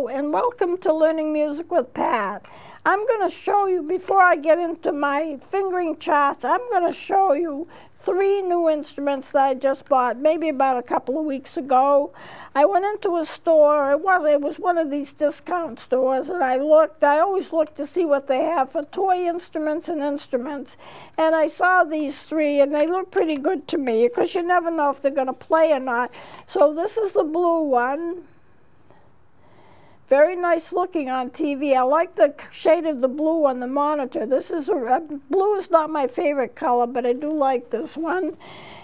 Hello and welcome to Learning Music with Pat. I'm going to show you, before I get into my fingering charts, I'm going to show you 3 new instruments that I just bought maybe about a couple of weeks ago. I went into a store, it was one of these discount stores, and I always look to see what they have for toy instruments and instruments. And I saw these 3 and they look pretty good to me because you never know if they're going to play or not. So this is the blue one. Very nice looking on TV. I like the shade of the blue on the monitor. This is blue is not my favorite color, but I do like this one.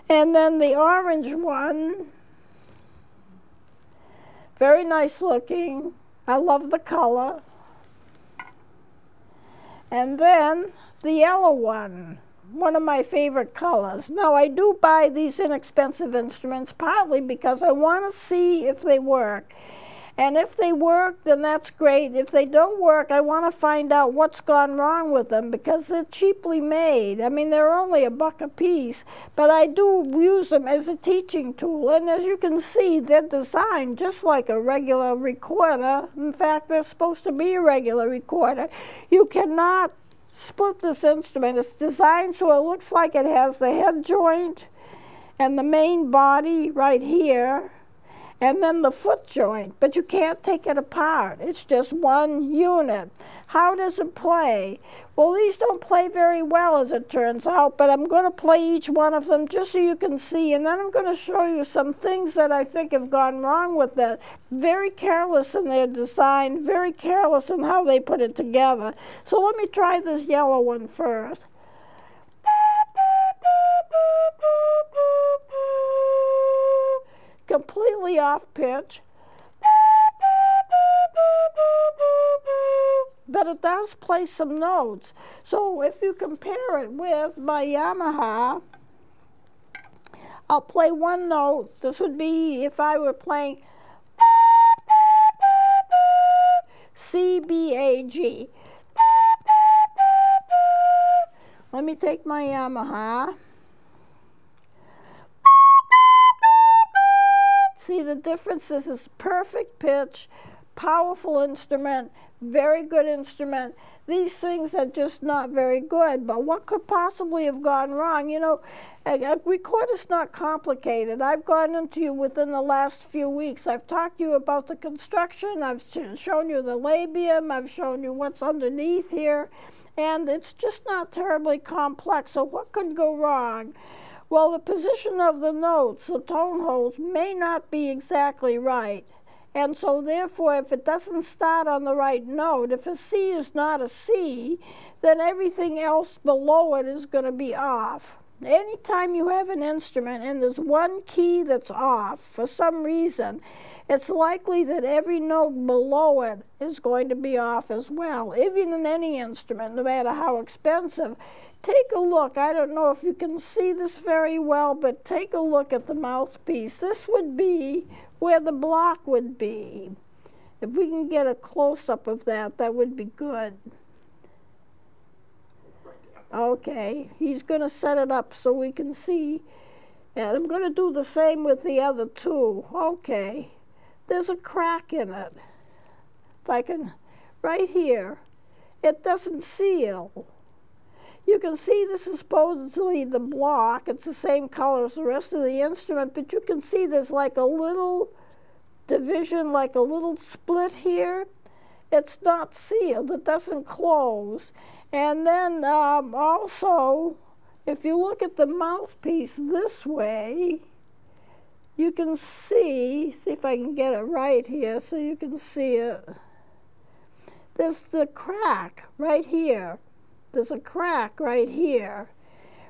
And then the orange one, very nice looking. I love the color. And then the yellow one of my favorite colors. Now, I do buy these inexpensive instruments partly because I want to see if they work. And if they work, then that's great. If they don't work, I want to find out what's gone wrong with them because they're cheaply made. I mean, they're only $1 a piece, but I do use them as a teaching tool. And as you can see, they're designed just like a regular recorder. In fact, they're supposed to be a regular recorder. You cannot split this instrument. It's designed so it looks like it has the head joint and the main body right here, and then the foot joint, but you can't take it apart. It's just one unit. How does it play? Well, these don't play very well, as it turns out, but I'm going to play each one of them just so you can see, and then I'm going to show you some things that I think have gone wrong with that. Very careless in their design, very careless in how they put it together. So let me try this yellow one first. Completely off pitch, but it does play some notes. So if you compare it with my Yamaha, I'll play one note. This would be if I were playing C, B, A, G. Let me take my Yamaha. See the difference? This is perfect pitch, powerful instrument, very good instrument. These things are just not very good, but what could possibly have gone wrong? You know, a recorder's not complicated. I've gone into you within the last few weeks. I've talked to you about the construction. I've shown you the labium. I've shown you what's underneath here, and it's just not terribly complex. So what could go wrong? Well, the position of the notes, the tone holes, may not be exactly right. And so therefore, if it doesn't start on the right note, if a C is not a C, then everything else below it is going to be off. Anytime you have an instrument and there's one key that's off for some reason, it's likely that every note below it is going to be off as well, even in any instrument, no matter how expensive. Take a look. I don't know if you can see this very well, but take a look at the mouthpiece. This would be where the block would be. If we can get a close-up of that, that would be good. Okay, he's going to set it up so we can see. And I'm going to do the same with the other 2. Okay, there's a crack in it. If I can, right here, it doesn't seal. You can see this is supposedly the block. It's the same color as the rest of the instrument, but you can see there's like a little division, like a little split here. It's not sealed. It doesn't close. And then also, if you look at the mouthpiece this way, you can see if I can get it right here so you can see it. There's the crack right here. There's a crack right here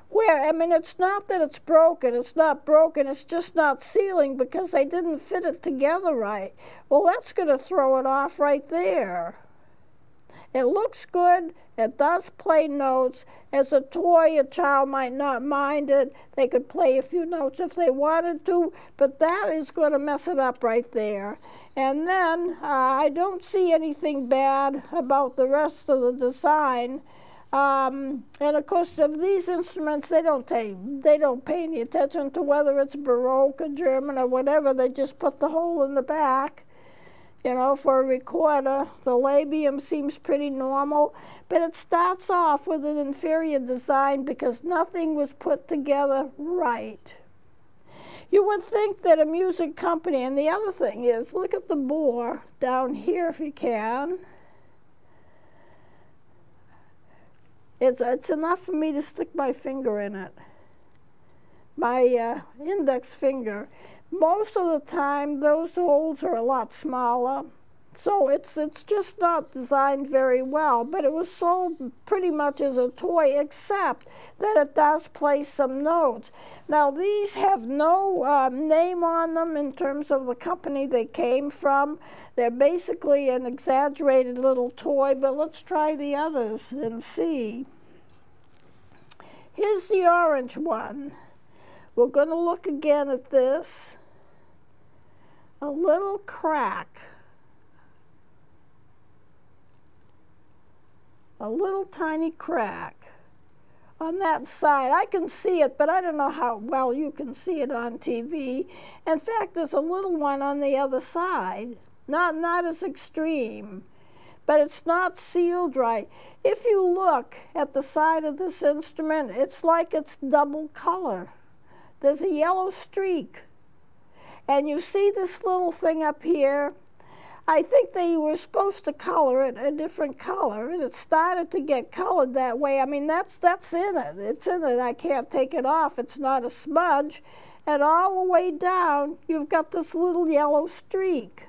where, I mean, it's not that it's broken. It's not broken. It's just not sealing because they didn't fit it together right. Well, that's going to throw it off right there. It looks good. It does play notes. As a toy, a child might not mind it. They could play a few notes if they wanted to, but that is going to mess it up right there. And then I don't see anything bad about the rest of the design. And of course, of these instruments, they don't pay any attention to whether it's Baroque or German or whatever. They just put the hole in the back. You know, for a recorder, the labium seems pretty normal, but it starts off with an inferior design because nothing was put together right. You would think that a music company, and the other thing is, look at the bore down here if you can. It's enough for me to stick my finger in it, my index finger. Most of the time, those holes are a lot smaller, so it's just not designed very well, but it was sold pretty much as a toy, except that it does play some notes. Now, these have no name on them in terms of the company they came from. They're basically an exaggerated little toy, but let's try the others and see. Here's the orange one. We're going to look again at this. A little crack, a little tiny crack on that side. I can see it, but I don't know how well you can see it on TV. In fact, there's a little one on the other side, not as extreme, but it's not sealed right. If you look at the side of this instrument, it's like it's double color. There's a yellow streak. And you see this little thing up here? I think they were supposed to color it a different color, and it started to get colored that way. I mean, that's in it. It's in it. I can't take it off. It's not a smudge. And all the way down, you've got this little yellow streak.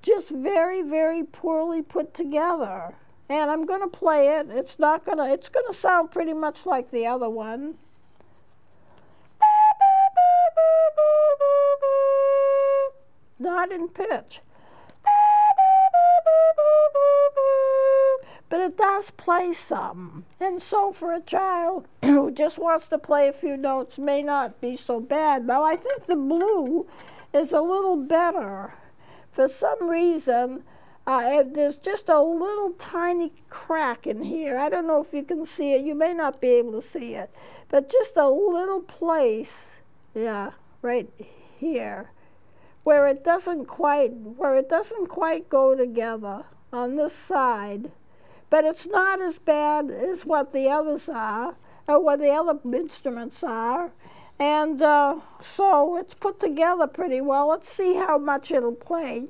Just very, very poorly put together. And I'm going to play it. It's going to sound pretty much like the other one. Not in pitch. But it does play some. And so for a child who just wants to play a few notes, may not be so bad. Now, I think the blue is a little better. For some reason, there's just a little tiny crack in here. I don't know if you can see it. You may not be able to see it. But just a little place, yeah, right here, where it doesn't quite go together on this side. But it's not as bad as what the others are, or what the other instruments are. And so it's put together pretty well. Let's see how much it'll play.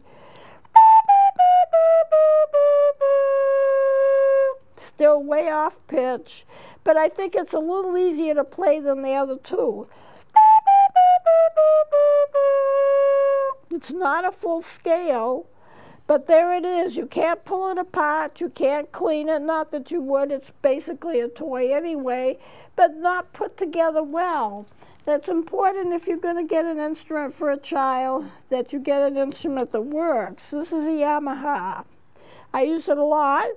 Still way off pitch, but I think it's a little easier to play than the other two. It's not a full scale, but there it is. You can't pull it apart. You can't clean it. Not that you would. It's basically a toy anyway, but not put together well. That's important if you're going to get an instrument for a child, that you get an instrument that works. This is a Yamaha. I use it a lot.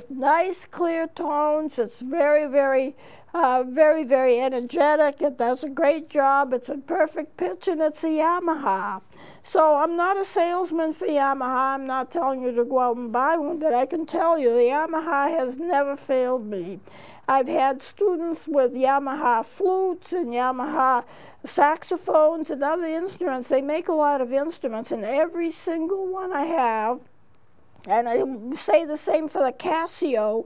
Nice clear tones. It's very, very energetic. It does a great job. It's in perfect pitch, and it's a Yamaha. So I'm not a salesman for Yamaha. I'm not telling you to go out and buy one, but I can tell you the Yamaha has never failed me. I've had students with Yamaha flutes and Yamaha saxophones and other instruments. They make a lot of instruments, and every single one I have, and I say the same for the Casio,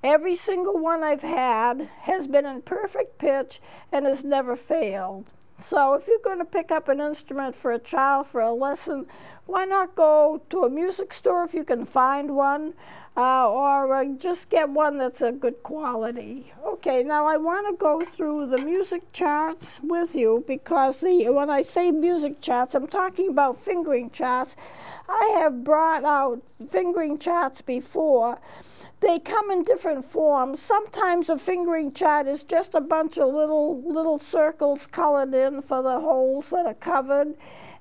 every single one I've had has been in perfect pitch and has never failed. So if you're going to pick up an instrument for a child for a lesson, why not go to a music store if you can find one, or just get one that's a good quality. Okay, now I want to go through the music charts with you, because when I say music charts, I'm talking about fingering charts. I have brought out fingering charts before They come in different forms. Sometimes a fingering chart is just a bunch of little circles colored in for the holes that are covered.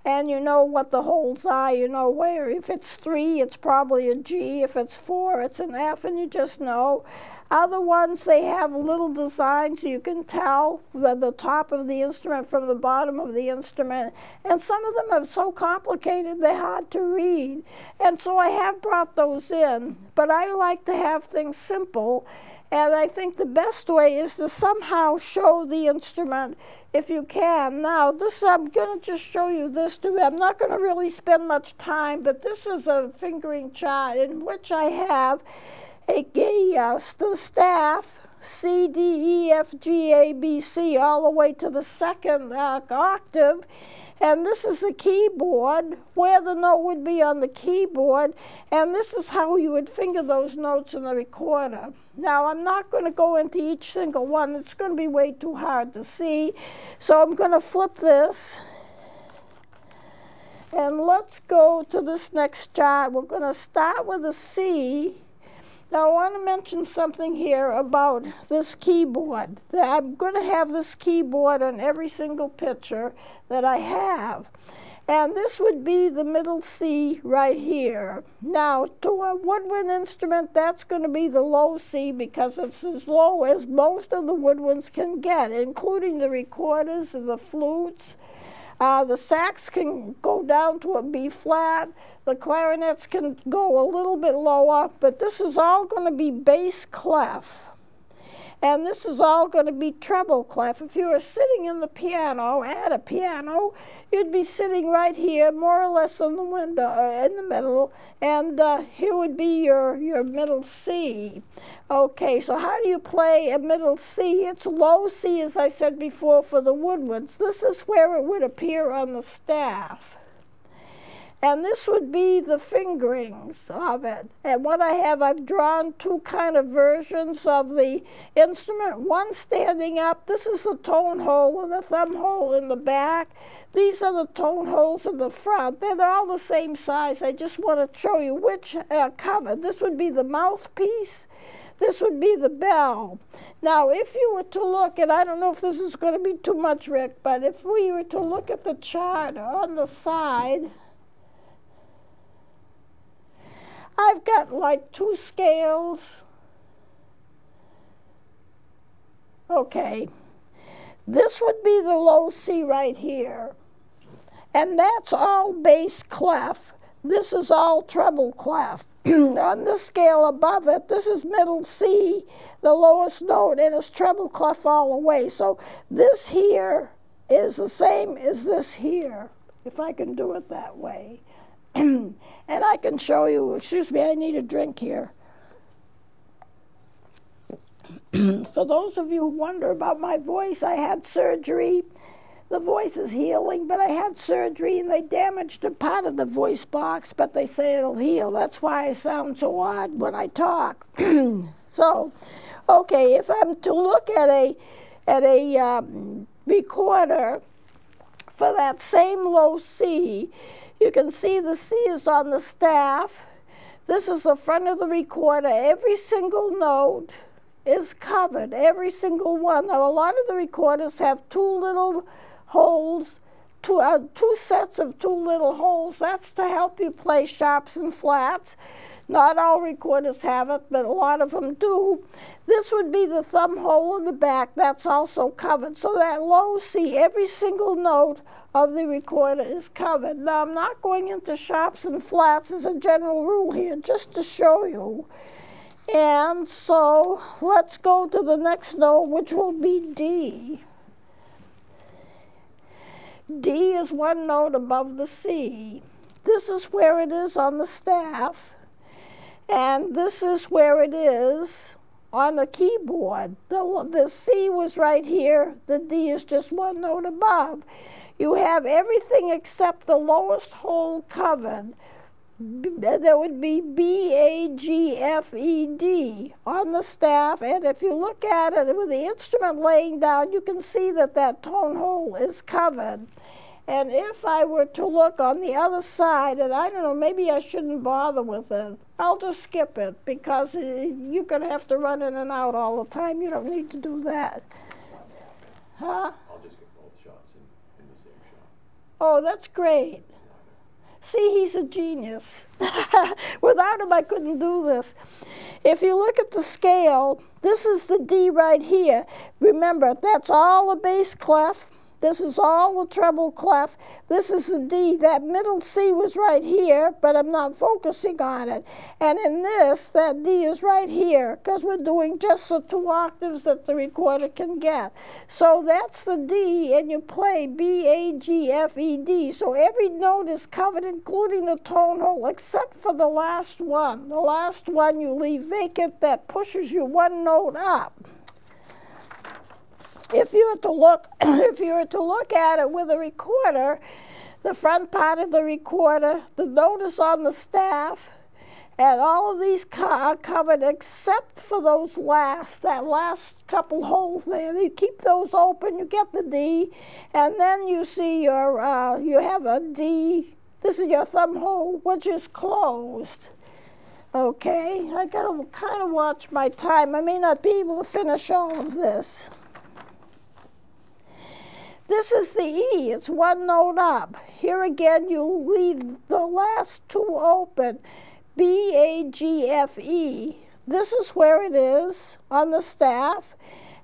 And you know what the holes are, you know where. If it's 3, it's probably a G. If it's 4, it's an F, and you just know. Other ones, they have little designs so you can tell the top of the instrument from the bottom of the instrument. And some of them are so complicated, they're hard to read. And so I have brought those in. But I like to have things simple. And I think the best way is to somehow show the instrument if you can. Now, this I'm going to just show you this too. I'm not going to really spend much time, but this is a fingering chart in which I have the staff, C, D, E, F, G, A, B, C, all the way to the second octave. And this is the keyboard, where the note would be on the keyboard. And this is how you would finger those notes in the recorder. Now, I'm not going to go into each single one. It's going to be way too hard to see. So I'm going to flip this. And let's go to this next chart. We're going to start with a C. Now, I want to mention something here about this keyboard. I'm going to have this keyboard on every single picture that I have. And this would be the middle C right here. Now, to a woodwind instrument, that's going to be the low C because it's as low as most of the woodwinds can get, including the recorders and the flutes. The sax can go down to a B flat. The clarinets can go a little bit lower, but this is all going to be bass clef. And this is all going to be treble clef. If you were sitting in the piano, at a piano, you'd be sitting right here, more or less in the window, in the middle, and here would be your middle C. Okay, so how do you play a middle C? It's low C, as I said before, for the woodwinds. This is where it would appear on the staff. And this would be the fingerings of it. And what I have, I've drawn 2 kind of versions of the instrument. One standing up. This is the tone hole or the thumb hole in the back. These are the tone holes in the front. They're all the same size. I just want to show you which are covered. This would be the mouthpiece. This would be the bell. Now, if you were to look, and I don't know if this is going to be too much, Rick, but if we were to look at the chart on the side, I've got like 2 scales. Okay, this would be the low C right here. And that's all bass clef. This is all treble clef. On this scale above it, this is middle C, the lowest note, and it's treble clef all the way. So this here is the same as this here, if I can do it that way. And I can show you, excuse me, I need a drink here. For those of you who wonder about my voice, I had surgery. The voice is healing, but I had surgery and they damaged a part of the voice box, but they say it'll heal. That's why I sound so odd when I talk. So, okay, if I'm to look at a recorder for that same low C, you can see the C is on the staff. This is the front of the recorder. Every single note is covered, every single one. Now, a lot of the recorders have 2 little holes, 2 sets of 2 little holes. That's to help you play sharps and flats. Not all recorders have it, but a lot of them do. This would be the thumb hole in the back. That's also covered. So that low C, every single note of the recorder is covered. Now, I'm not going into sharps and flats as a general rule here, just to show you. And so let's go to the next note, which will be D. D is 1 note above the C. This is where it is on the staff. And this is where it is on the keyboard. The C was right here. The D is just 1 note above. You have everything except the lowest hole covered. There would be B, A, G, F, E, D on the staff. And if you look at it with the instrument laying down, you can see that that tone hole is covered. And if I were to look on the other side, and I don't know, maybe I shouldn't bother with it. I'll just skip it because you're going to have to run in and out all the time. You don't need to do that. Huh? I'll just get both shots in the same shot. Oh, that's great. See, he's a genius. Without him, I couldn't do this. If you look at the scale, this is the D right here. Remember, that's all the bass clef. This is all the treble clef. This is the D. That middle C was right here, but I'm not focusing on it. And in this, that D is right here, because we're doing just the 2 octaves that the recorder can get. So that's the D, and you play B, A, G, F, E, D. So every note is covered, including the tone hole, except for the last one. The last one you leave vacant, that pushes you 1 note up. If you were to look at it with a recorder, the front part of the recorder, the note is on the staff, and all of these are covered except for those that last couple holes there. You keep those open, you get the D, and then you see your, you have a D. This is your thumb hole, which is closed. Okay, I gotta kind of watch my time. I may not be able to finish all of this. This is the E, it's 1 note up. Here again, you leave the last 2 open, B, A, G, F, E. This is where it is on the staff,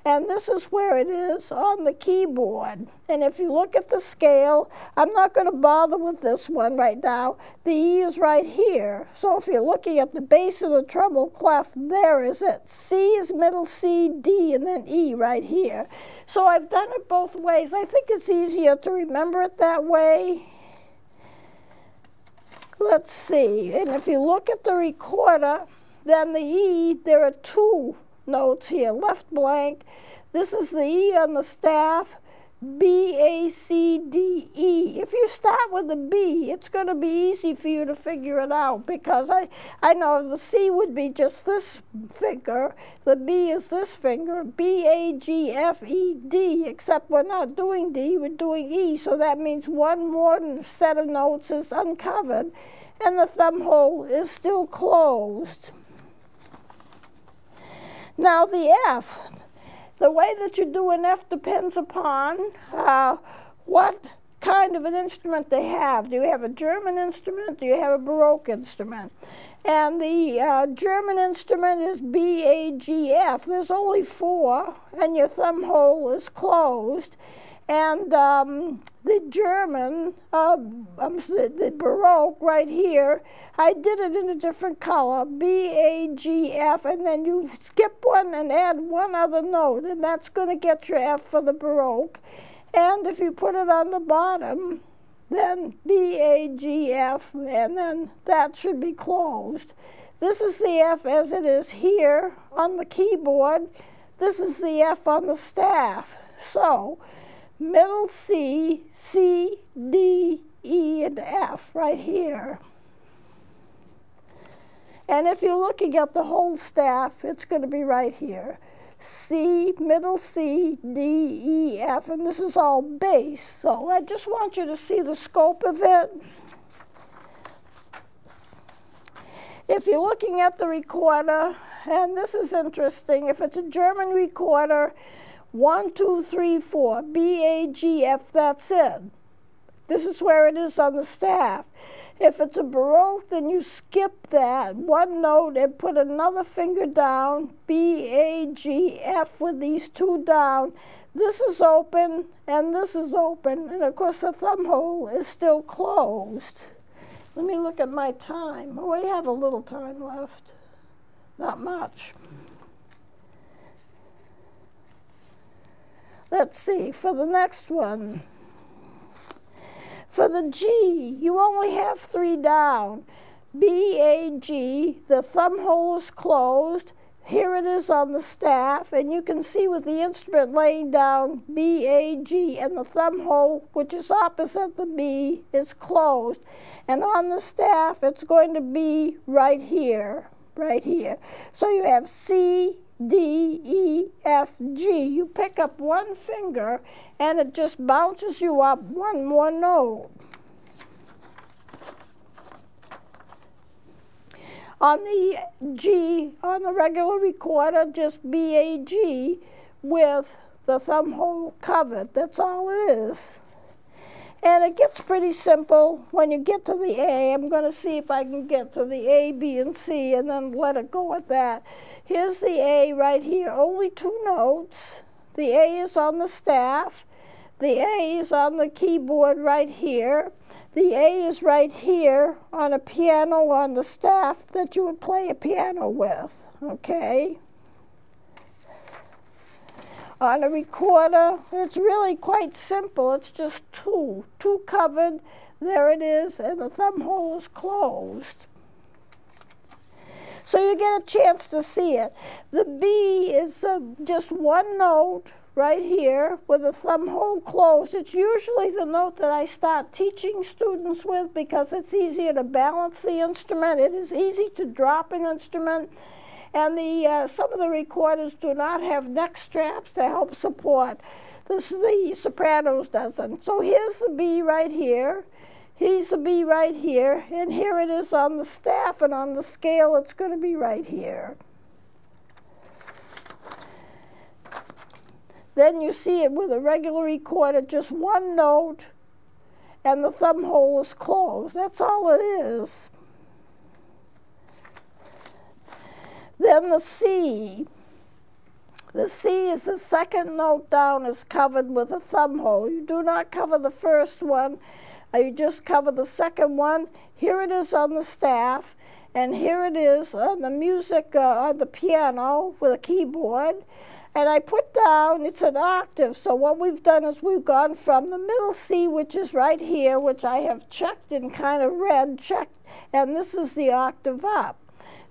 and this is where it is on the keyboard. And if you look at the scale, I'm not going to bother with this one right now. The E is right here. So if you're looking at the base of the treble clef, there is it. C is middle C, D, and then E right here. So I've done it both ways. I think it's easier to remember it that way. Let's see. And if you look at the recorder, then the E, there are 2 notes here, left blank. This is the E on the staff, B, A, C, D, E. If you start with the B, it's going to be easy for you to figure it out, because I know the C would be just this finger, the B is this finger, B, A, G, F, E, D, except we're not doing D, we're doing E, so that means 1 more set of notes is uncovered, and the thumb hole is still closed. Now the F, the way that you do an F depends upon what kind of an instrument they have. Do you have a German instrument? Do you have a Baroque instrument? And the German instrument is B, A, G, F. There's only 4, and your thumb hole is closed. And the German, the Baroque right here, I did it in a different color, B, A, G, F, and then you skip one and add 1 other note, and that's going to get your F for the Baroque. And if you put it on the bottom, then B, A, G, F, and then that should be closed. This is the F as it is here on the keyboard. This is the F on the staff. So, middle C, C, D, E, and F right here. And if you're looking at the whole staff, it's going to be right here. C, middle C, D, E, F, and this is all bass. So I just want you to see the scope of it. If you're looking at the recorder, and this is interesting, if it's a German recorder, 1, 2, 3, 4, B, A, G, F, that's it. This is where it is on the staff. If it's a Baroque, then you skip that 1 note and put another finger down, B, A, G, F with these 2 down. This is open and this is open, and of course the thumb hole is still closed. Let me look at my time. Oh, I have a little time left. Not much. Let's see, for the next one. For the G, you only have 3 down. B, A, G, the thumb hole is closed. Here it is on the staff, and you can see with the instrument laying down B, A, G, and the thumb hole, which is opposite the B, is closed. And on the staff, it's going to be right here, right here. So you have C, D, E, F, G. You pick up one finger and it just bounces you up one more note. On the G, on the regular recorder, just B-A-G with the thumb hole covered. That's all it is. And it gets pretty simple when you get to the A. I'm going to see if I can get to the A, B, and C, and then let it go at that. Here's the A right here, only 2 notes. The A is on the staff. The A is on the keyboard right here. The A is right here on a piano on the staff that you would play a piano with, okay? On a recorder, it's really quite simple. It's just 2 covered, there it is, and the thumb hole is closed. So you get a chance to see it. The B is just 1 note right here with the thumb hole closed. It's usually the note that I start teaching students with because it's easier to balance the instrument. It is easy to drop an instrument. And some of the recorders do not have neck straps to help support. The sopranos doesn't. So here's the B right here. Here's the B right here. And here it is on the staff, and on the scale it's going to be right here. Then you see it with a regular recorder, just 1 note, and the thumb hole is closed. That's all it is. Then the C. The C is the second note down, is covered with a thumb hole. You do not cover the first one. You just cover the second one. Here it is on the staff, and here it is on the music, on the piano with a keyboard. And I put down, it's an octave, so what we've done is we've gone from the middle C, which is right here, which I have checked in kind of red, checked, and this is the octave up.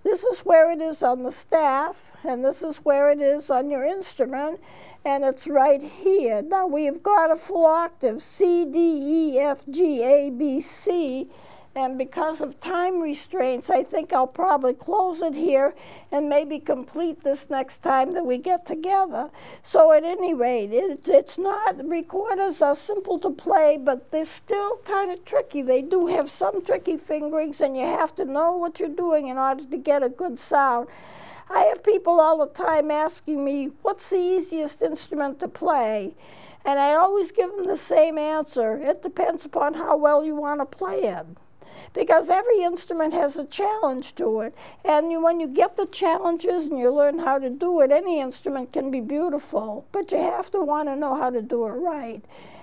This is where it is on the staff, and this is where it is on your instrument, and it's right here. Now we've got a full octave, C, D, E, F, G, A, B, C, and because of time restraints, I think I'll probably close it here and maybe complete this next time that we get together. So at any rate, it's not, recorders are simple to play, but they're still kind of tricky. They do have some tricky fingerings, and you have to know what you're doing in order to get a good sound. I have people all the time asking me, what's the easiest instrument to play? And I always give them the same answer. It depends upon how well you want to play it. Because every instrument has a challenge to it. And when you get the challenges and you learn how to do it, any instrument can be beautiful. But you have to want to know how to do it right.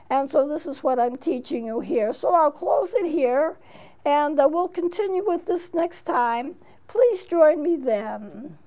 And so this is what I'm teaching you here. So I'll close it here, and we'll continue with this next time. Please join me then.